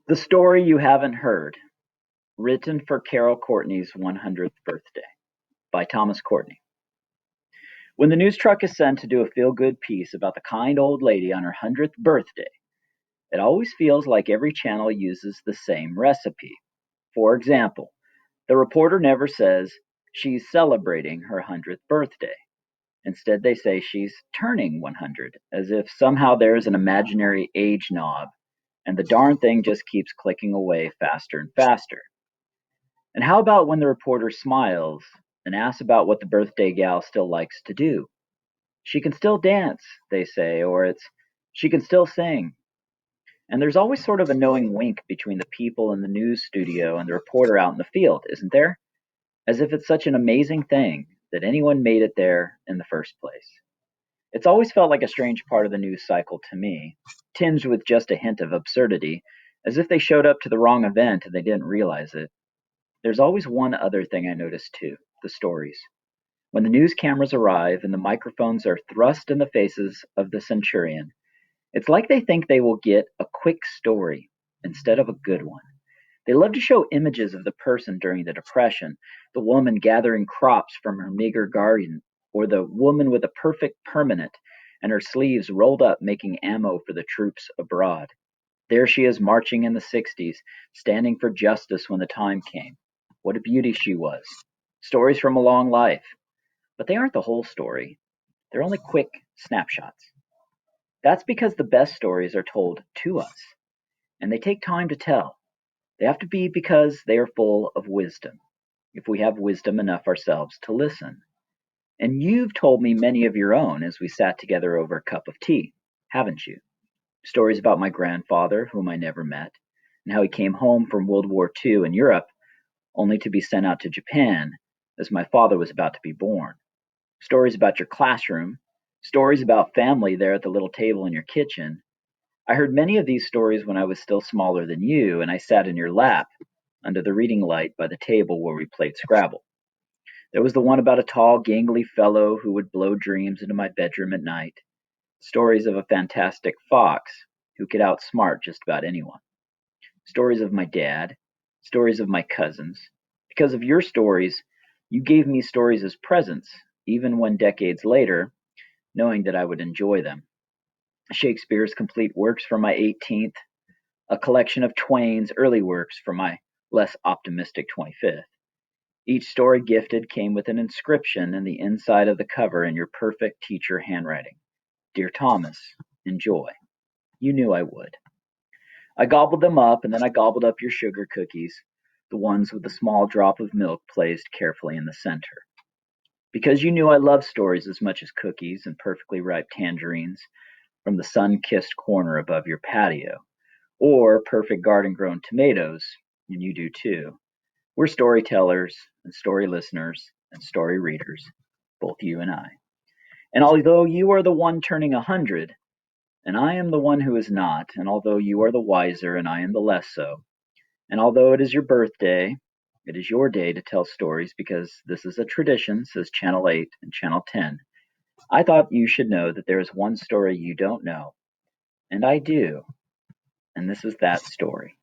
The Story You Haven't Heard, written for Carol Courtney's 100th birthday, by Thomas Courtney. When the news truck is sent to do a feel good piece about the kind old lady on her 100th birthday, it always feels like every channel uses the same recipe. For example, the reporter never says she's celebrating her 100th birthday. Instead, they say she's turning 100, as if somehow there's an imaginary age knob, and the darn thing just keeps clicking away faster and faster. And how about when the reporter smiles and asks about what the birthday gal still likes to do? She can still dance, they say, or it's she can still sing. And there's always sort of a knowing wink between the people in the news studio and the reporter out in the field, isn't there? As if it's such an amazing thing that anyone made it there in the first place. It's always felt like a strange part of the news cycle to me, tinged with just a hint of absurdity, as if they showed up to the wrong event and they didn't realize it. There's always one other thing I notice too: the stories. When the news cameras arrive and the microphones are thrust in the faces of the centurion, it's like they think they will get a quick story instead of a good one. They love to show images of the person during the Depression, the woman gathering crops from her meager garden, or the woman with a perfect permanent and her sleeves rolled up making ammo for the troops abroad. There she is marching in the 60s, standing for justice when the time came. What a beauty she was. Stories from a long life. But they aren't the whole story. They're only quick snapshots. That's because the best stories are told to us, and they take time to tell. They have to be because they are full of wisdom, if we have wisdom enough ourselves to listen. And you've told me many of your own as we sat together over a cup of tea, haven't you? Stories about my grandfather, whom I never met, and how he came home from World War II in Europe only to be sent out to Japan as my father was about to be born. Stories about your classroom, stories about family there at the little table in your kitchen. I heard many of these stories when I was still smaller than you, and I sat in your lap under the reading light by the table where we played Scrabble. There was the one about a tall, gangly fellow who would blow dreams into my bedroom at night. Stories of a fantastic fox who could outsmart just about anyone. Stories of my dad. Stories of my cousins. Because of your stories, you gave me stories as presents, even when decades later, knowing that I would enjoy them. Shakespeare's complete works for my 18th, a collection of Twain's early works for my less optimistic 25th. Each story gifted came with an inscription in the inside of the cover in your perfect teacher handwriting. Dear Thomas, enjoy. You knew I would. I gobbled them up, and then I gobbled up your sugar cookies, the ones with the small drop of milk placed carefully in the center. Because you knew I loved stories as much as cookies and perfectly ripe tangerines from the sun kissed corner above your patio, or perfect garden grown tomatoes, and you do too. We're storytellers and story listeners and story readers, both you and I. And although you are the one turning 100, and I am the one who is not, and although you are the wiser and I am the less so, and although it is your birthday, it is your day to tell stories because this is a tradition, says Channel 8 and Channel 10. I thought you should know that there is one story you don't know, and I do, and this is that story.